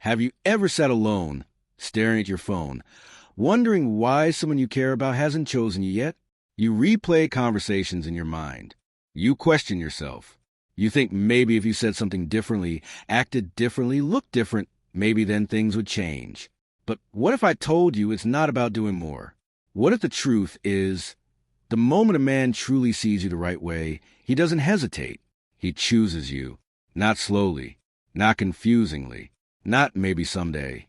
Have you ever sat alone, staring at your phone, wondering why someone you care about hasn't chosen you yet? You replay conversations in your mind. You question yourself. You think maybe if you said something differently, acted differently, looked different, maybe then things would change. But what if I told you it's not about doing more? What if the truth is, the moment a man truly sees you the right way, he doesn't hesitate. He chooses you, not slowly, not confusingly, not maybe someday.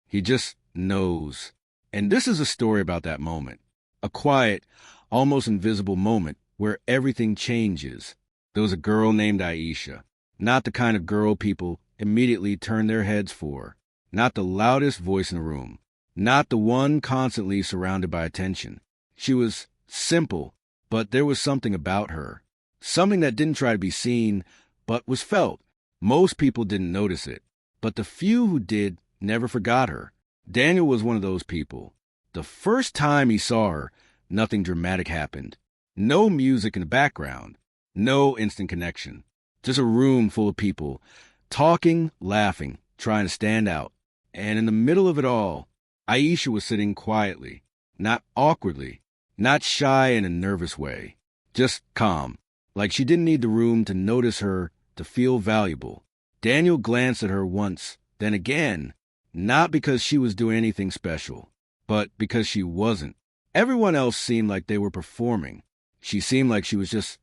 He just knows. And this is a story about that moment. A quiet, almost invisible moment where everything changes. There was a girl named Aisha, not the kind of girl people immediately turn their heads for, not the loudest voice in the room, not the one constantly surrounded by attention. She was simple, but there was something about her, something that didn't try to be seen, but was felt. Most people didn't notice it, but the few who did never forgot her. Daniel was one of those people. The first time he saw her, nothing dramatic happened. No music in the background, no instant connection. Just a room full of people, talking, laughing, trying to stand out. And in the middle of it all, Aisha was sitting quietly, not awkwardly, not shy in a nervous way, just calm, like she didn't need the room to notice her, to feel valuable. Daniel glanced at her once, then again, not because she was doing anything special, but because she wasn't. Everyone else seemed like they were performing. She seemed like she was just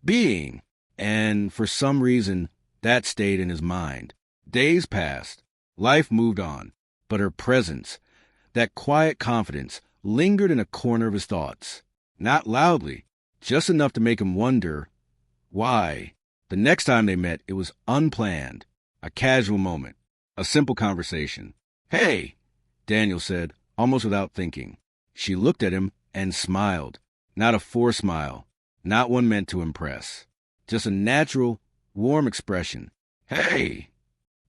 being, and for some reason, that stayed in his mind. Days passed. Life moved on, but her presence, that quiet confidence, lingered in a corner of his thoughts. Not loudly, just enough to make him wonder why. The next time they met, it was unplanned, a casual moment, a simple conversation. "Hey," Daniel said, almost without thinking. She looked at him and smiled, not a forced smile, not one meant to impress, just a natural, warm expression. "Hey."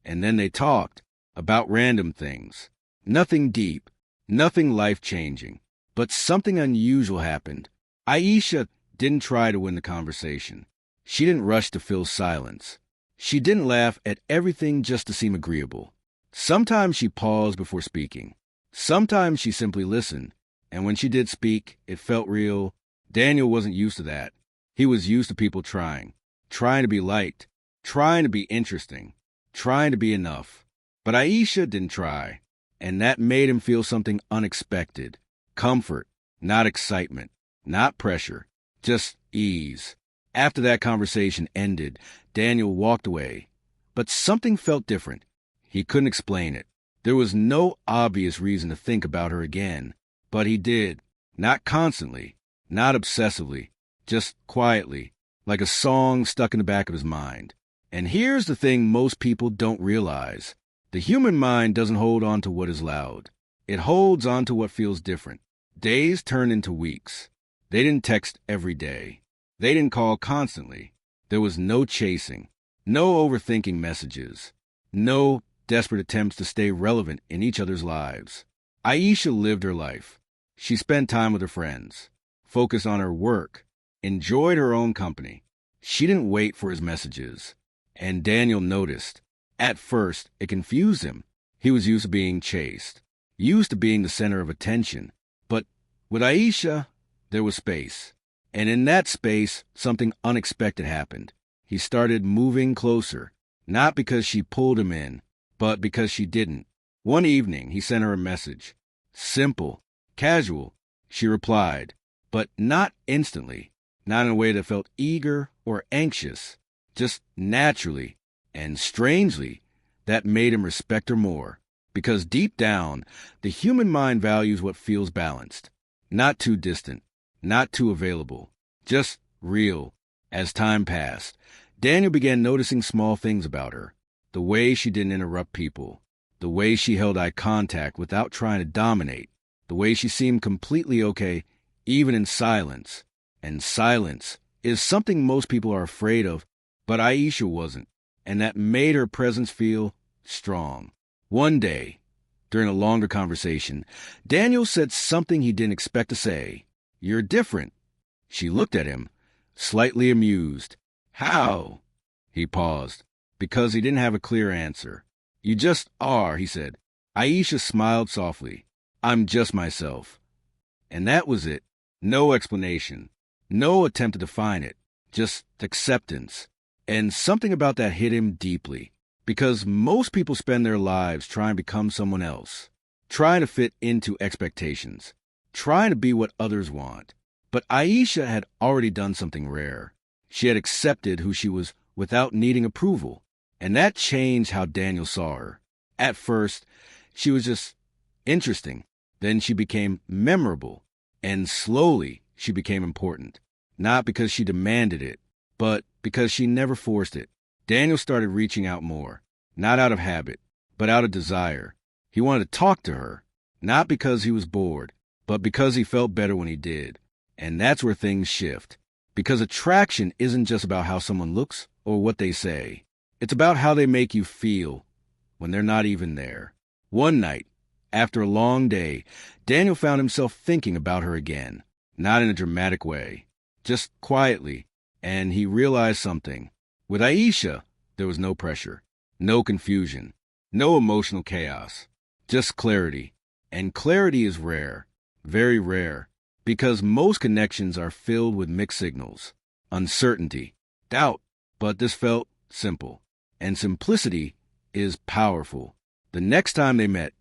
And then they talked about random things. Nothing deep, nothing life-changing, but something unusual happened. Aisha didn't try to win the conversation. She didn't rush to fill silence. She didn't laugh at everything just to seem agreeable. Sometimes she paused before speaking. Sometimes she simply listened, and when she did speak, it felt real. Daniel wasn't used to that. He was used to people trying to be liked, trying to be interesting, trying to be enough. But Aisha didn't try, and that made him feel something unexpected. Comfort, not excitement, not pressure, just ease. After that conversation ended, Daniel walked away. But something felt different. He couldn't explain it. There was no obvious reason to think about her again. But he did. Not constantly, not obsessively, just quietly, like a song stuck in the back of his mind. And here's the thing most people don't realize. The human mind doesn't hold on to what is loud. It holds on to what feels different. Days turn into weeks. They didn't text every day. They didn't call constantly. There was no chasing, no overthinking messages, no desperate attempts to stay relevant in each other's lives. Aisha lived her life. She spent time with her friends, focused on her work, enjoyed her own company. She didn't wait for his messages. And Daniel noticed. At first, it confused him. He was used to being chased, used to being the center of attention. But with Aisha, there was space. And in that space, something unexpected happened. He started moving closer, not because she pulled him in, but because she didn't. One evening, he sent her a message. Simple, casual. She replied, but not instantly, not in a way that felt eager or anxious, just naturally. And strangely, that made him respect her more. Because deep down, the human mind values what feels balanced. Not too distant, not too available, just real. As time passed, Daniel began noticing small things about her. The way she didn't interrupt people. The way she held eye contact without trying to dominate. The way she seemed completely okay, even in silence. And silence is something most people are afraid of, but Aisha wasn't. And that made her presence feel strong. One day, during a longer conversation, Daniel said something he didn't expect to say. "You're different." She looked at him, slightly amused. "How?" He paused, because he didn't have a clear answer. You just are, he said. Aisha smiled softly. I'm just myself. And that was it. No explanation. No attempt to define it. Just acceptance. And something about that hit him deeply. Because most people spend their lives trying to become someone else. Trying to fit into expectations. Trying to be what others want. But Aisha had already done something rare. She had accepted who she was without needing approval. And that changed how Daniel saw her. At first, she was just interesting. Then she became memorable. And slowly, she became important. Not because she demanded it, but because she never forced it. Daniel started reaching out more. Not out of habit, but out of desire. He wanted to talk to her. Not because he was bored, but because he felt better when he did. And that's where things shift. Because attraction isn't just about how someone looks or what they say. It's about how they make you feel when they're not even there. One night, after a long day, Daniel found himself thinking about her again. Not in a dramatic way, just quietly. And he realized something. With Aisha, there was no pressure, no confusion, no emotional chaos, just clarity. And clarity is rare, very rare, because most connections are filled with mixed signals, uncertainty, doubt. But this felt simple. And simplicity is powerful. The next time they met,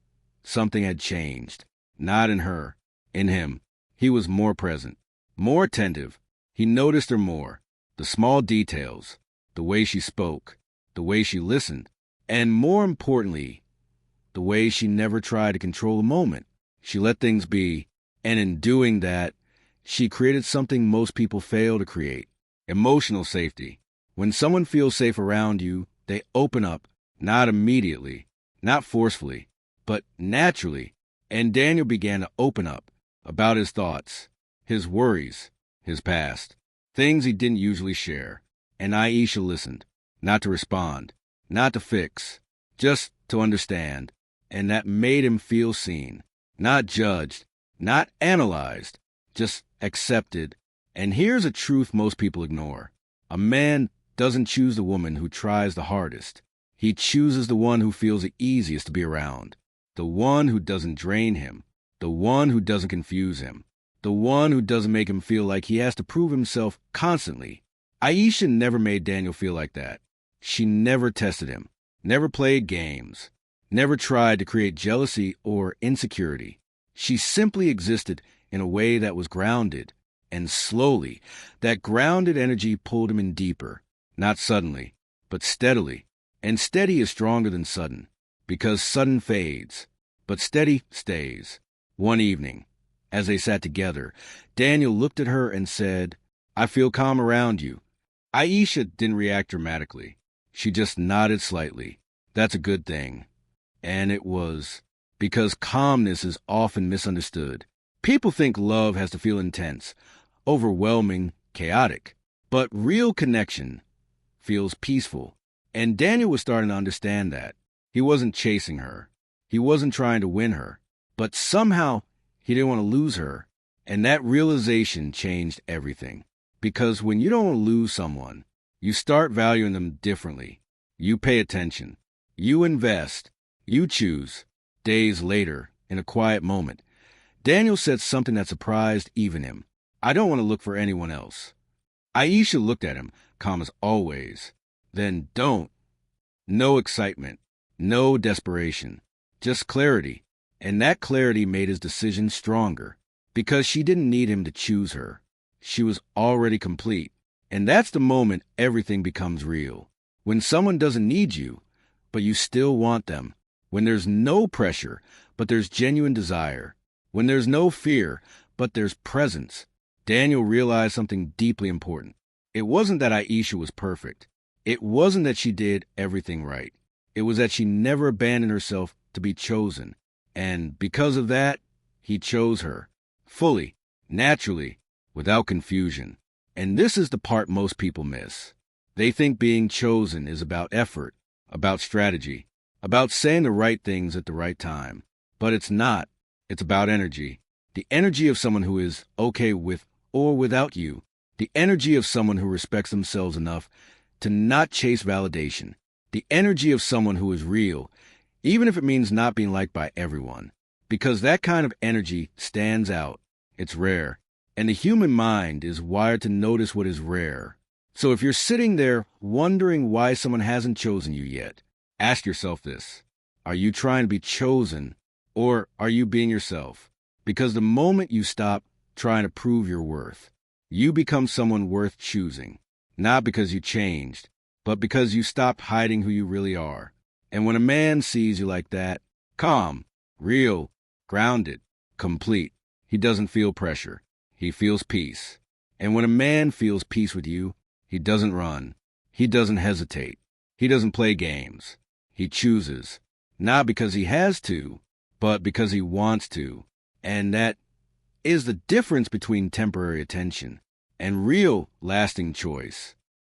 something had changed. Not in her, in him. He was more present, more attentive. He noticed her more. The small details, the way she spoke, the way she listened, and more importantly, the way she never tried to control a moment. She let things be, and in doing that, she created something most people fail to create: emotional safety. When someone feels safe around you, they open up, not immediately, not forcefully, but naturally. And Daniel began to open up about his thoughts, his worries, his past, things he didn't usually share. And Aisha listened, not to respond, not to fix, just to understand. And that made him feel seen, not judged, not analyzed, just accepted. And here's a truth most people ignore. A man doesn't choose the woman who tries the hardest. He chooses the one who feels the easiest to be around, the one who doesn't drain him, the one who doesn't confuse him, the one who doesn't make him feel like he has to prove himself constantly. Aisha never made Daniel feel like that. She never tested him, never played games, never tried to create jealousy or insecurity. She simply existed in a way that was grounded, and slowly, that grounded energy pulled him in deeper. Not suddenly, but steadily. And steady is stronger than sudden, because sudden fades, but steady stays. One evening, as they sat together, Daniel looked at her and said, I feel calm around you. Aisha didn't react dramatically. She just nodded slightly. That's a good thing. And it was, because calmness is often misunderstood. People think love has to feel intense, overwhelming, chaotic. But real connection feels peaceful. And Daniel was starting to understand that. He wasn't chasing her. He wasn't trying to win her. But somehow, he didn't want to lose her. And that realization changed everything. Because when you don't want to lose someone, you start valuing them differently. You pay attention. You invest. You choose. Days later, in a quiet moment, Daniel said something that surprised even him. I don't want to look for anyone else. Aisha looked at him, calm as always. Then don't. No excitement. No desperation. Just clarity. And that clarity made his decision stronger. Because she didn't need him to choose her. She was already complete. And that's the moment everything becomes real. When someone doesn't need you, but you still want them. When there's no pressure, but there's genuine desire. When there's no fear, but there's presence. Daniel realized something deeply important. It wasn't that Aisha was perfect. It wasn't that she did everything right. It was that she never abandoned herself to be chosen. And because of that, he chose her. Fully, naturally, without confusion. And this is the part most people miss. They think being chosen is about effort, about strategy, about saying the right things at the right time. But it's not. It's about energy. The energy of someone who is okay with or without you. The energy of someone who respects themselves enough to not chase validation. The energy of someone who is real, even if it means not being liked by everyone. Because that kind of energy stands out. It's rare. And the human mind is wired to notice what is rare. So if you're sitting there wondering why someone hasn't chosen you yet, ask yourself this. Are you trying to be chosen, or are you being yourself? Because the moment you stop trying to prove your worth, you become someone worth choosing. Not because you changed, but because you stopped hiding who you really are. And when a man sees you like that, calm, real, grounded, complete, he doesn't feel pressure. He feels peace. And when a man feels peace with you, he doesn't run. He doesn't hesitate. He doesn't play games. He chooses. Not because he has to, but because he wants to. And that is the difference between temporary attention and real, lasting choice.